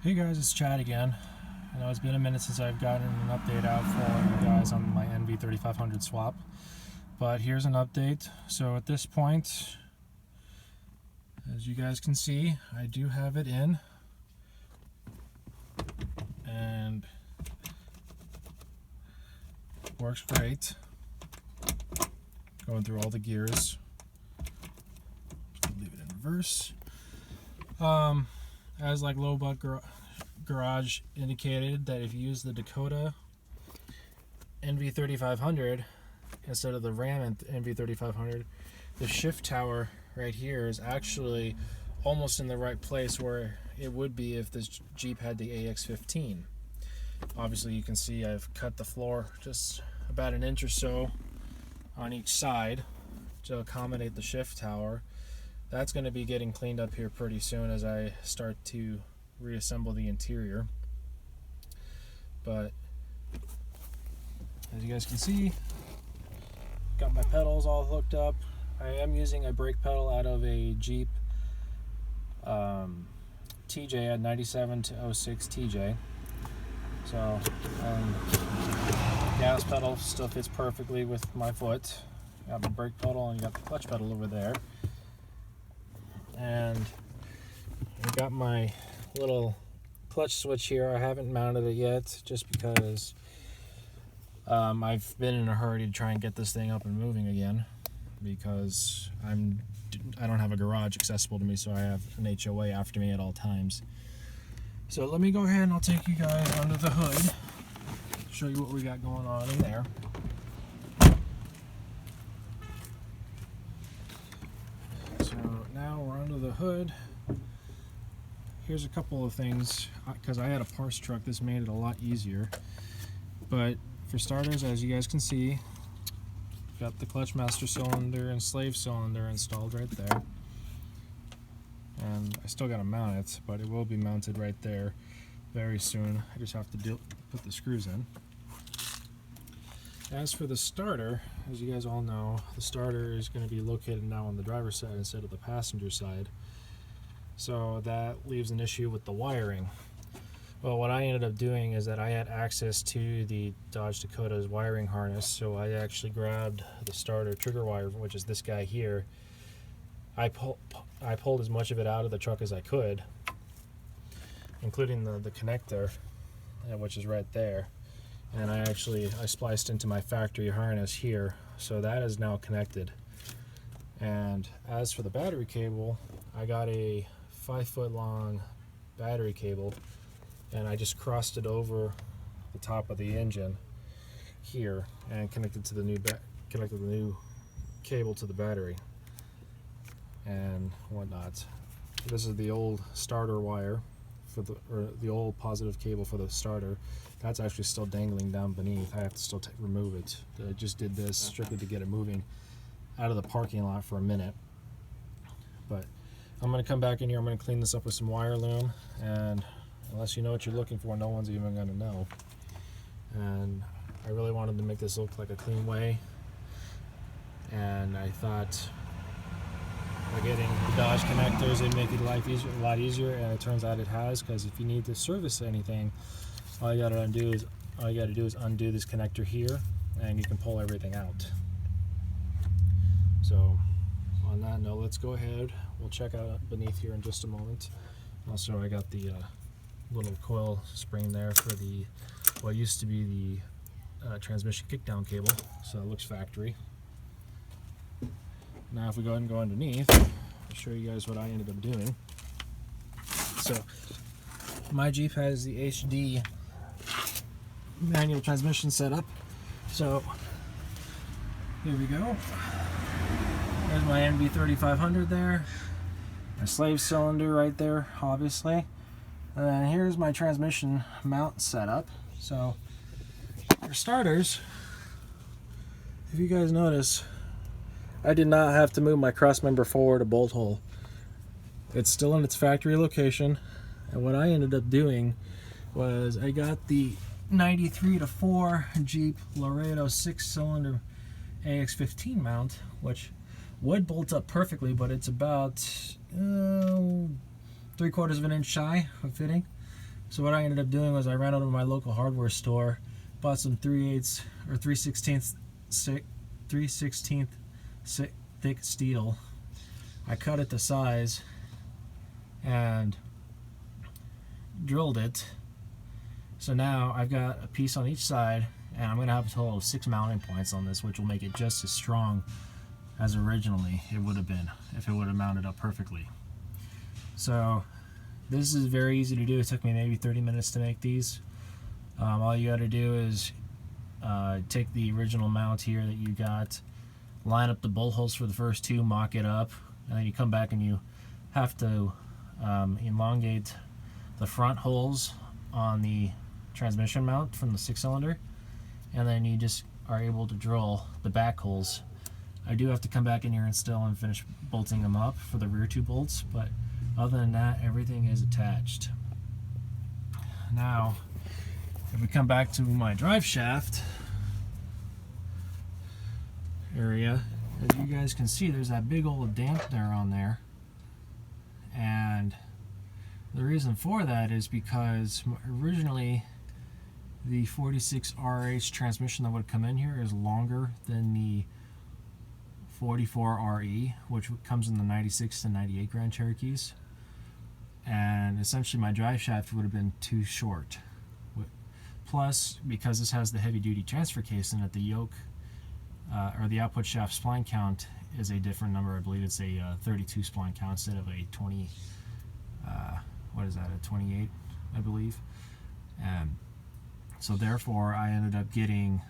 Hey guys, it's Chad again. I know it's been a minute since I've gotten an update out for you guys on my NV3500 swap, but here's an update. So at this point, as you guys can see, I do have it in, and works great. Going through all the gears. Just leave it in reverse. As like Low Butt Garage indicated, that if you use the Dakota NV3500 instead of the Ram NV3500, the shift tower right here is actually almost in the right place where it would be if this Jeep had the AX15. Obviously you can see I've cut the floor just about an inch or so on each side to accommodate the shift tower. That's going to be getting cleaned up here pretty soon as I start to reassemble the interior. But as you guys can see, got my pedals all hooked up. I am using a brake pedal out of a Jeep TJ at 97 to 06 TJ. So gas pedal still fits perfectly with my foot. Got my brake pedal and got the clutch pedal over there. And I got my little clutch switch here. I haven't mounted it yet just because I've been in a hurry to try and get this thing up and moving again, because I don't have a garage accessible to me, so I have an HOA after me at all times. So let me go ahead and I'll take you guys under the hood, show you what we got going on in there. So now we're under the hood. Here's a couple of things, because I had a parts truck, this made it a lot easier. But for starters, as you guys can see, got the clutch master cylinder and slave cylinder installed right there. And I still got to mount it, but it will be mounted right there very soon. I just have to put the screws in. As for the starter, as you guys all know, the starter is going to be located now on the driver's side instead of the passenger side. So that leaves an issue with the wiring. Well, what I ended up doing is that I had access to the Dodge Dakota's wiring harness, so I actually grabbed the starter trigger wire, which is this guy here. I pulled as much of it out of the truck as I could, including the connector, which is right there. And I spliced into my factory harness here, so that is now connected. And as for the battery cable, I got a 5-foot long battery cable, and I just crossed it over the top of the engine here and connected to the new cable to the battery and whatnot. This is the old starter wire for the old positive cable for the starter. That's actually still dangling down beneath. I have to still remove it. I just did this strictly to get it moving out of the parking lot for a minute. But I'm going to come back in here, I'm going to clean this up with some wire loom, and unless you know what you're looking for, no one's even going to know. And I really wanted to make this look like a clean way, and I thought by getting the Dodge connectors it'd make it a lot easier, and it turns out it has, because if you need to service anything, all you got to do is undo this connector here, and you can pull everything out. So on that note, let's go ahead. We'll check out beneath here in just a moment. Also, I got the little coil spring there for what used to be the transmission kickdown cable, so it looks factory. Now if we go ahead and go underneath, I'll show you guys what I ended up doing. So my Jeep has the HD manual transmission set up. So here we go. There's my NV3500 there. My slave cylinder right there, obviously. And then here's my transmission mount setup. So for starters, if you guys notice, I did not have to move my cross member forward a bolt hole. It's still in its factory location. And what I ended up doing was I got the 93 to 4 Jeep Laredo 6-cylinder AX15 mount, which would bolt up perfectly, but it's about 3/4 of an inch shy of fitting. So what I ended up doing was I ran out of my local hardware store, bought some 3/8 or 3/16 thick steel. I cut it to size and drilled it. So now I've got a piece on each side, and I'm going to have a total of 6 mounting points on this, which will make it just as strong as originally it would have been if it would have mounted up perfectly. So this is very easy to do. It took me maybe 30 minutes to make these. All you got to do is take the original mount here that you got, line up the bolt holes for the first 2, mock it up, and then you come back and you have to elongate the front holes on the transmission mount from the 6-cylinder, and then you just are able to drill the back holes. I do have to come back in here and still and finish bolting them up for the rear 2 bolts, but other than that, everything is attached. Now, if we come back to my drive shaft area, as you guys can see, there's that big old dampener on there, and the reason for that is because originally the 46RH transmission that would come in here is longer than the 44RE, which comes in the 96 to 98 Grand Cherokees, and essentially my drive shaft would have been too short. Plus, because this has the heavy duty transfer case in it, the yoke or the output shaft spline count is a different number. I believe it's a 32 spline count instead of a 20 what is that, a 28 I believe. So therefore I ended up getting,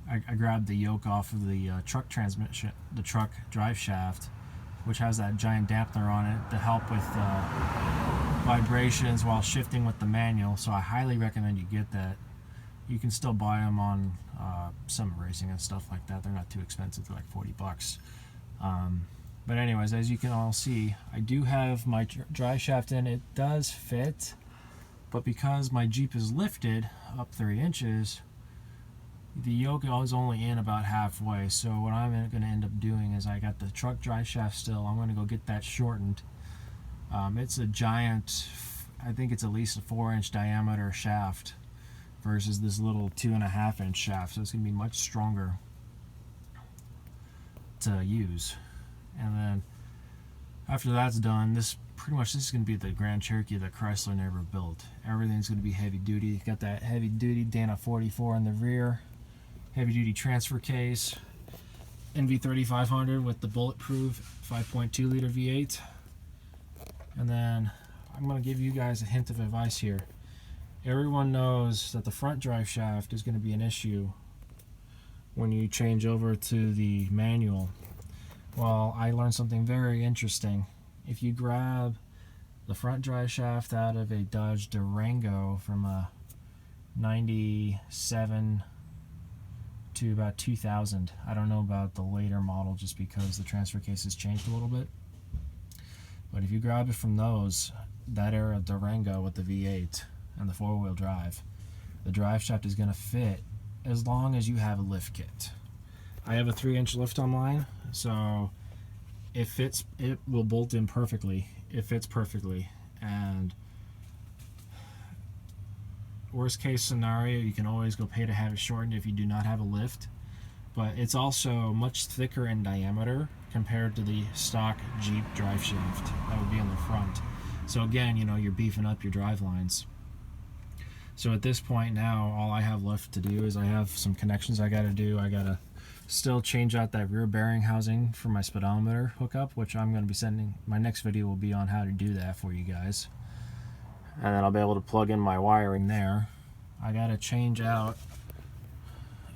I grabbed the yoke off of the truck transmission, the truck drive shaft, which has that giant dampener on it to help with vibrations while shifting with the manual. So I highly recommend you get that. You can still buy them on some racing and stuff like that. They're not too expensive. They're like 40 bucks. But anyways, as you can all see, I do have my drive shaft in. It does fit, but because my Jeep is lifted up 3 inches, the yoke is only in about halfway. So what I'm going to end up doing is, I got the truck drive shaft still. I'm going to go get that shortened. It's a giant, I think it's at least a 4-inch diameter shaft versus this little 2.5-inch shaft. So it's going to be much stronger to use. And then after that's done, this is going to be the Grand Cherokee that Chrysler never built. Everything's going to be heavy duty. You got that heavy duty Dana 44 in the rear, heavy duty transfer case, NV3500 with the bulletproof 5.2 liter V8. And then I'm going to give you guys a hint of advice here. Everyone knows that the front drive shaft is going to be an issue when you change over to the manual. Well, I learned something very interesting. If you grab the front drive shaft out of a Dodge Durango from a 97 to about 2000, I don't know about the later model just because the transfer case has changed a little bit, but if you grab it from that era Durango with the V8 and the 4-wheel drive, the drive shaft is going to fit as long as you have a lift kit. I have a 3-inch lift on mine, so it fits. It will bolt in perfectly. It fits perfectly. And worst case scenario, you can always go pay to have it shortened if you do not have a lift. But it's also much thicker in diameter compared to the stock Jeep drive shaft that would be in the front. So again, you know, you're beefing up your drive lines. So at this point now, all I have left to do is I have some connections I got to do. I got to still change out that rear bearing housing for my speedometer hookup, which I'm going to be sending. My next video will be on how to do that for you guys, and then I'll be able to plug in my wiring there. I got to change out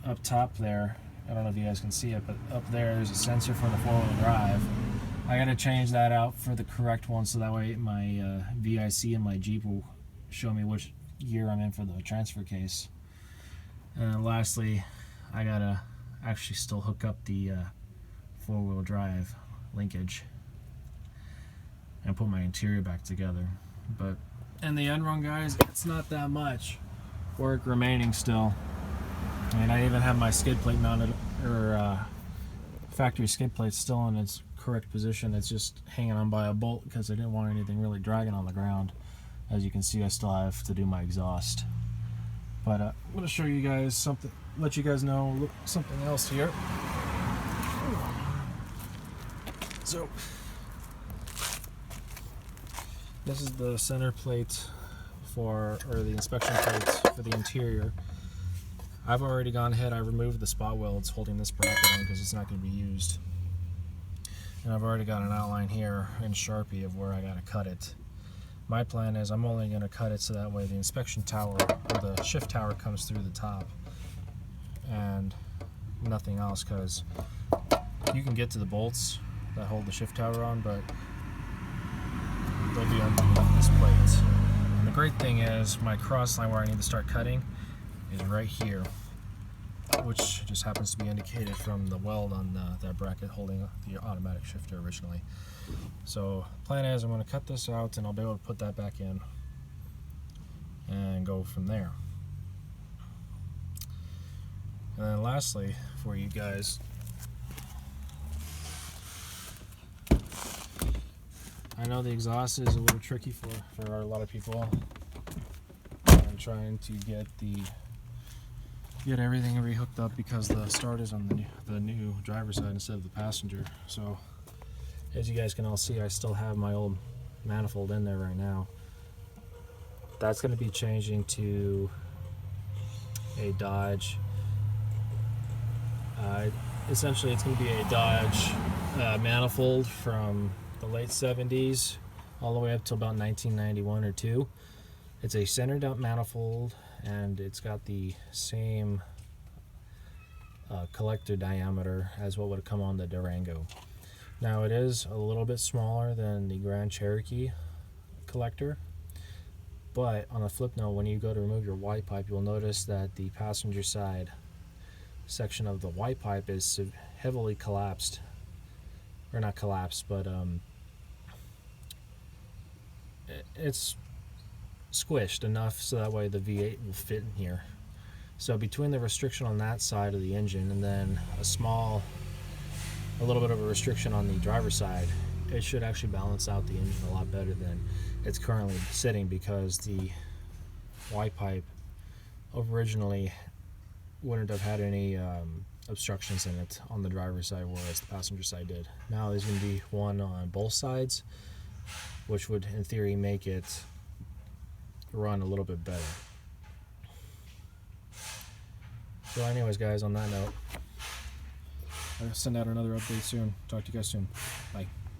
up top there, I don't know if you guys can see it, but up there's a sensor for the 4-wheel drive. I got to change that out for the correct one, so that way my VIC in my Jeep will show me which gear I'm in for the transfer case. And lastly, I got to actually still hook up the 4-wheel drive linkage and put my interior back together. But in the end run, guys, it's not that much work remaining still. I mean, I even have my skid plate mounted, or factory skid plate still in its correct position. It's just hanging on by a bolt because I didn't want anything really dragging on the ground. As you can see, I still have to do my exhaust. But I'm going to show you guys something, let you guys know something else here. So, this is the center plate or the inspection plates for the interior. I've already gone ahead, I removed the spot welds holding this bracket on because it's not going to be used. And I've already got an outline here in Sharpie of where I got to cut it. My plan is I'm only going to cut it so that way the inspection tower or the shift tower comes through the top and nothing else, because you can get to the bolts that hold the shift tower on, but they'll be underneath this plate. And the great thing is my cross line where I need to start cutting is right here, which just happens to be indicated from the weld on that bracket holding the automatic shifter originally. So plan is I'm going to cut this out and I'll be able to put that back in and go from there. And then lastly for you guys, I know the exhaust is a little tricky for a lot of people. I'm trying to get everything rehooked up because the start is on the new driver's side instead of the passenger. So as you guys can all see, I still have my old manifold in there right now. That's going to be changing to a Dodge. Essentially, it's going to be a Dodge manifold from the late 70s all the way up to about 1991 or 2. It's a centered out manifold and it's got the same collector diameter as what would come on the Durango. Now it is a little bit smaller than the Grand Cherokee collector, but on a flip note, when you go to remove your Y pipe, you'll notice that the passenger side section of the Y pipe is heavily collapsed, or not collapsed, but it's squished enough so that way the V8 will fit in here. So between the restriction on that side of the engine and then a little bit of a restriction on the driver's side, it should actually balance out the engine a lot better than it's currently sitting, because the Y pipe originally wouldn't have had any obstructions in it on the driver's side, whereas the passenger side did. Now there's going to be one on both sides, which would in theory make it run a little bit better. So anyways guys, on that note, I'll send out another update soon. Talk to you guys soon. Bye.